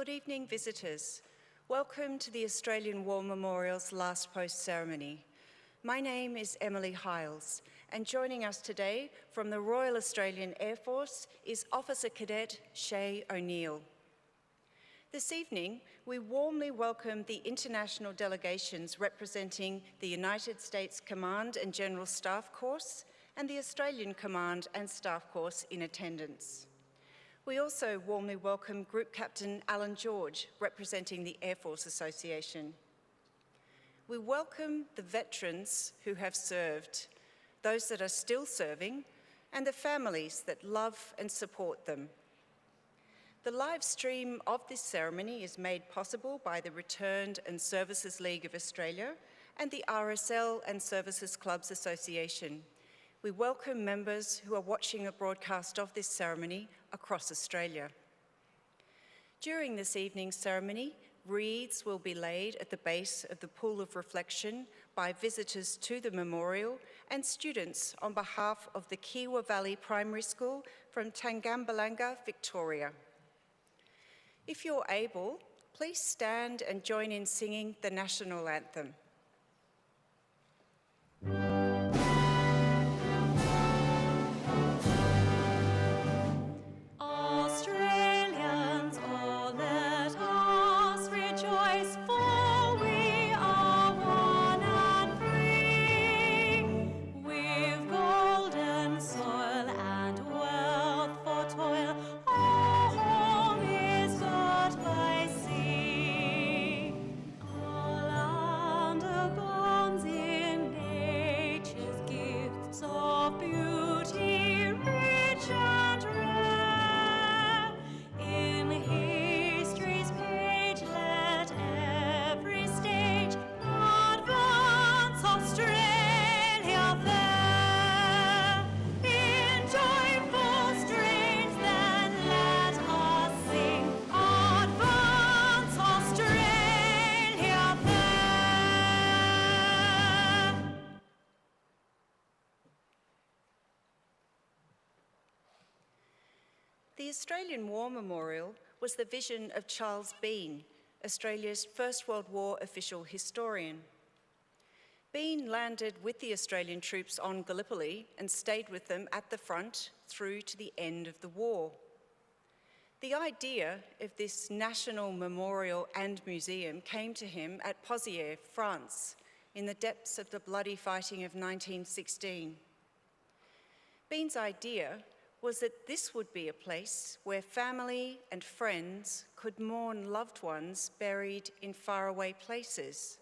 Good evening, visitors. Welcome to the Australian War Memorial's Last Post ceremony. My name is Emily Hiles, and joining us today from the Royal Australian Air Force is Officer Cadet Shay O'Neill. This evening, we warmly welcome the international delegations representing the United States Command and General Staff Course and the Australian Command and Staff Course in attendance. We also warmly welcome Group Captain Alan George, representing the Air Force Association. We welcome the veterans who have served, those that are still serving, and the families that love and support them. The live stream of this ceremony is made possible by the Returned and Services League of Australia and the RSL and Services Clubs Association. We welcome members who are watching a broadcast of this ceremony across Australia. During this evening's ceremony, wreaths will be laid at the base of the pool of reflection by visitors to the memorial and students on behalf of the Kiwa Valley Primary School from Tangambalanga, Victoria. If you're able, please stand and join in singing the National Anthem. The Australian War Memorial was the vision of Charles Bean, Australia's First World War official historian. Bean landed with the Australian troops on Gallipoli and stayed with them at the front through to the end of the war. The idea of this national memorial and museum came to him at Pozières, France, in the depths of the bloody fighting of 1916. Bean's idea was that this would be a place where family and friends could mourn loved ones buried in faraway places.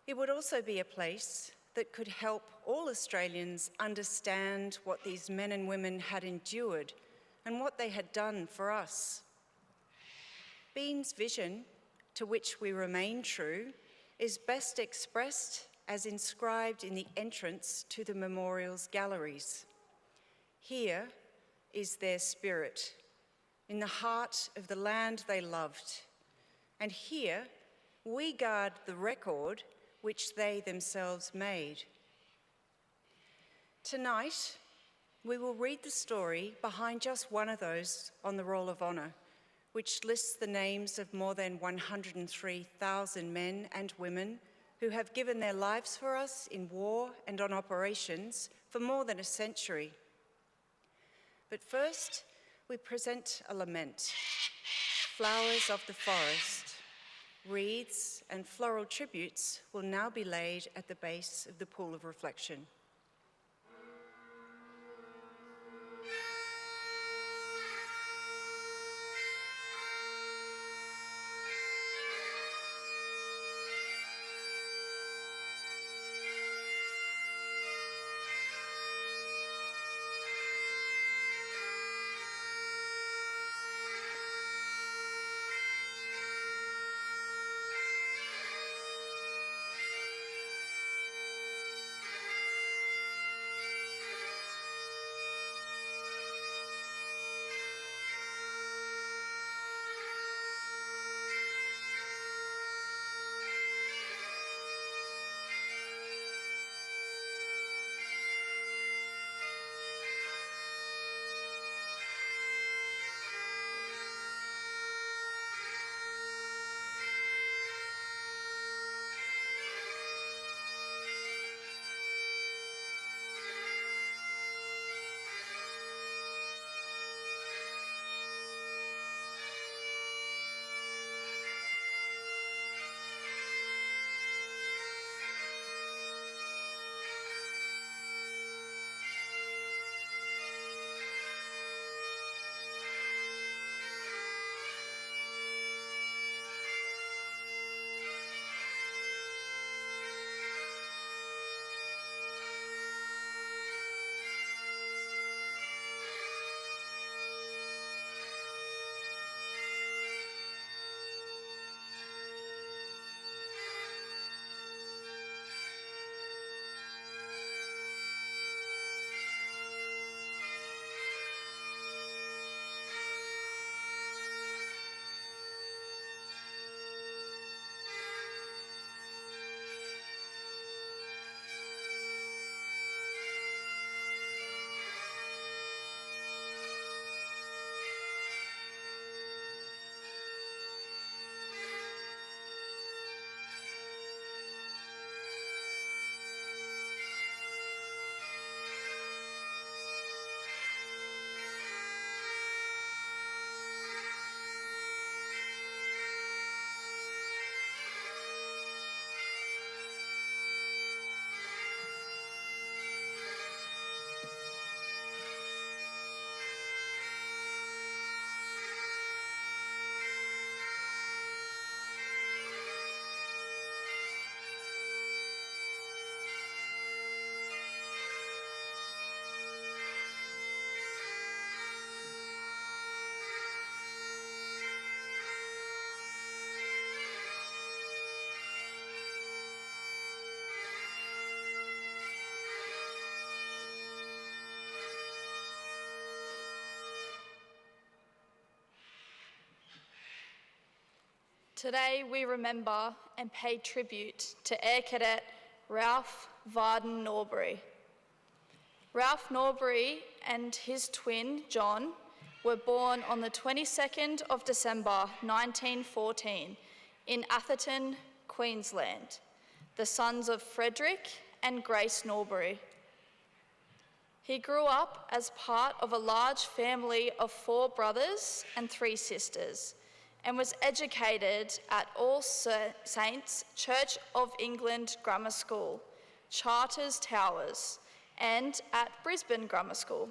It would also be a place that could help all Australians understand what these men and women had endured and what they had done for us. Bean's vision, to which we remain true, is best expressed as inscribed in the entrance to the memorial's galleries. Here is their spirit, in the heart of the land they loved. And here we guard the record which they themselves made. Tonight, we will read the story behind just one of those on the Roll of Honour, which lists the names of more than 103,000 men and women who have given their lives for us in war and on operations for more than a century. But first, we present a lament, Flowers of the Forest. Wreaths and floral tributes will now be laid at the base of the pool of reflection. Today we remember and pay tribute to Air Cadet Ralph Vardon Norbury. Ralph Norbury and his twin, John, were born on the 22nd of December 1914 in Atherton, Queensland, the sons of Frederick and Grace Norbury. He grew up as part of a large family of 4 brothers and 3 sisters, and was educated at All Saints Church of England Grammar School, Charters Towers, and at Brisbane Grammar School.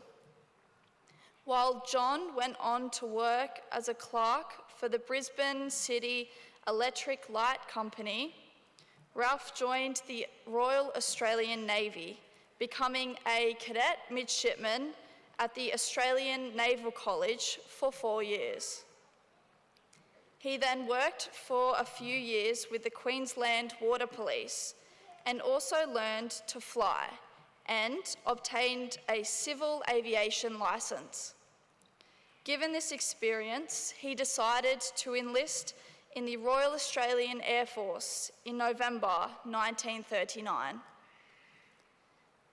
While John went on to work as a clerk for the Brisbane City Electric Light Company, Ralph joined the Royal Australian Navy, becoming a cadet midshipman at the Australian Naval College for 4 years. He then worked for a few years with the Queensland Water Police and also learned to fly and obtained a civil aviation licence. Given this experience, he decided to enlist in the Royal Australian Air Force in November 1939.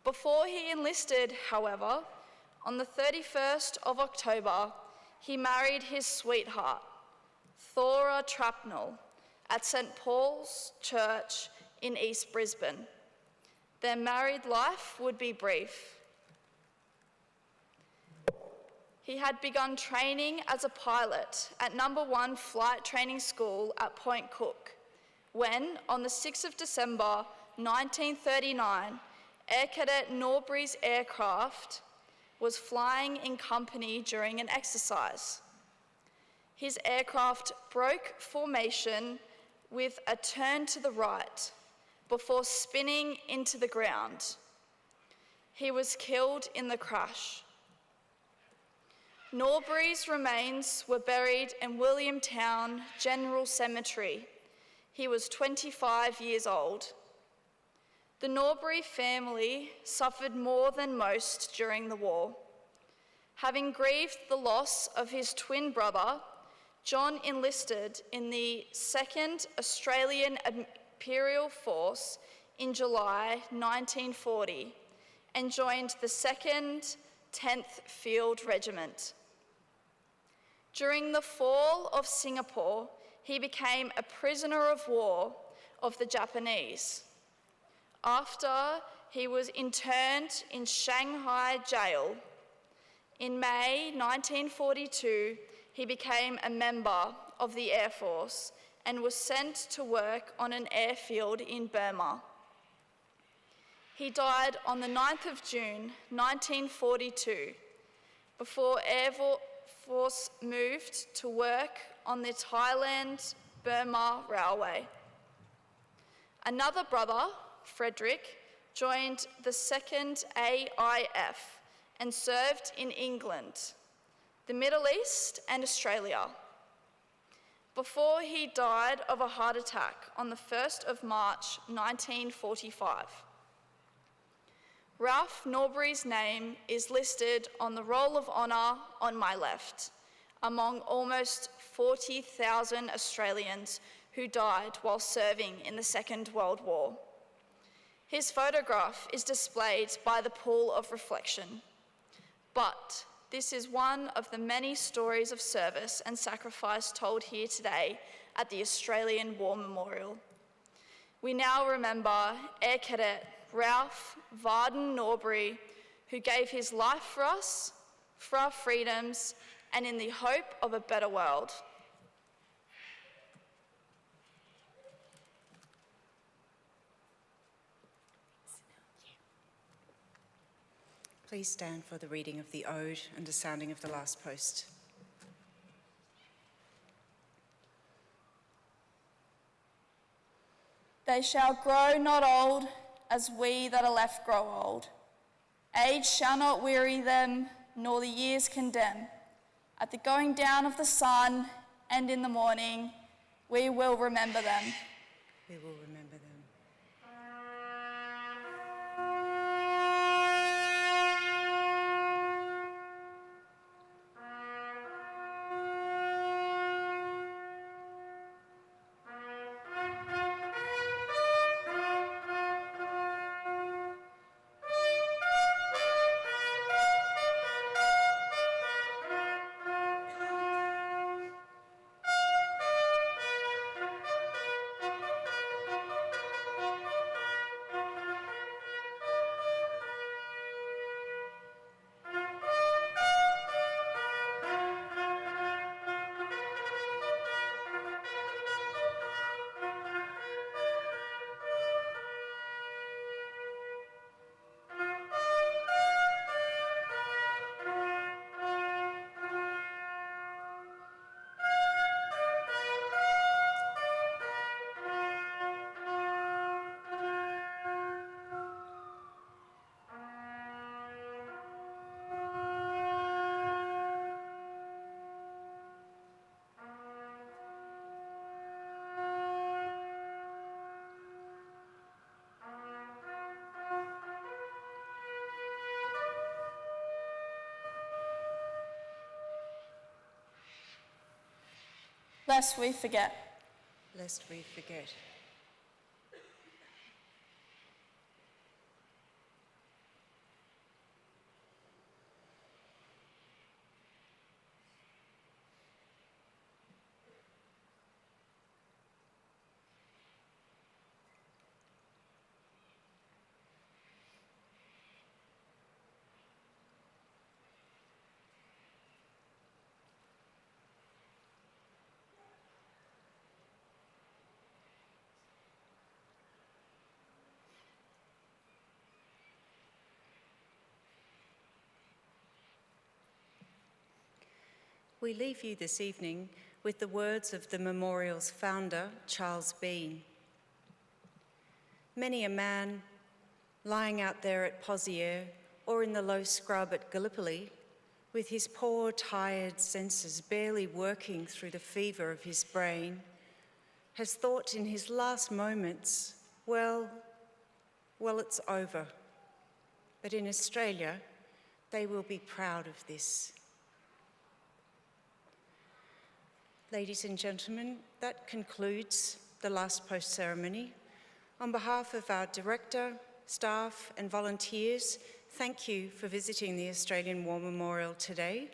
Before he enlisted, however, on the 31st of October, he married his sweetheart, Thora Trapnell, at St Paul's Church in East Brisbane. Their married life would be brief. He had begun training as a pilot at No. 1 Flight Training School at Point Cook, when, on the 6th of December 1939, Air Cadet Norbury's aircraft was flying in company during an exercise. His aircraft broke formation with a turn to the right before spinning into the ground. He was killed in the crash. Norbury's remains were buried in Williamtown General Cemetery. He was 25 years old. The Norbury family suffered more than most during the war. Having grieved the loss of his twin brother, John enlisted in the 2nd Australian Imperial Force in July 1940 and joined the 2nd 10th Field Regiment. During the fall of Singapore, he became a prisoner of war of the Japanese. After he was interned in Shanghai jail, in May 1942, he became a member of the Air Force and was sent to work on an airfield in Burma. He died on the 9th of June 1942 before Air Force moved to work on the Thailand-Burma Railway. Another brother, Frederick, joined the 2nd AIF and served in England, the Middle East and Australia, before he died of a heart attack on the 1st of March 1945. Ralph Norbury's name is listed on the Roll of Honour on my left, among almost 40,000 Australians who died while serving in the Second World War. His photograph is displayed by the Pool of Reflection, but this is one of the many stories of service and sacrifice told here today at the Australian War Memorial. We now remember Air Cadet Ralph Vardon Norbury, who gave his life for us, for our freedoms, and in the hope of a better world. Please stand for the reading of the Ode and the sounding of the last post. They shall grow not old as we that are left grow old. Age shall not weary them, nor the years condemn. At the going down of the sun and in the morning, we will remember them. We will remember them. lest we forget. Lest we forget. We leave you this evening with the words of the memorial's founder, Charles Bean. Many a man lying out there at Pozières or in the low scrub at Gallipoli, with his poor, tired senses barely working through the fever of his brain, has thought in his last moments, well, it's over. But in Australia, they will be proud of this. Ladies and gentlemen, that concludes the last post ceremony. On behalf of our director, staff and volunteers, thank you for visiting the Australian War Memorial today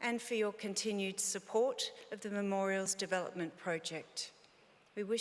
and for your continued support of the Memorial's development project. We wish you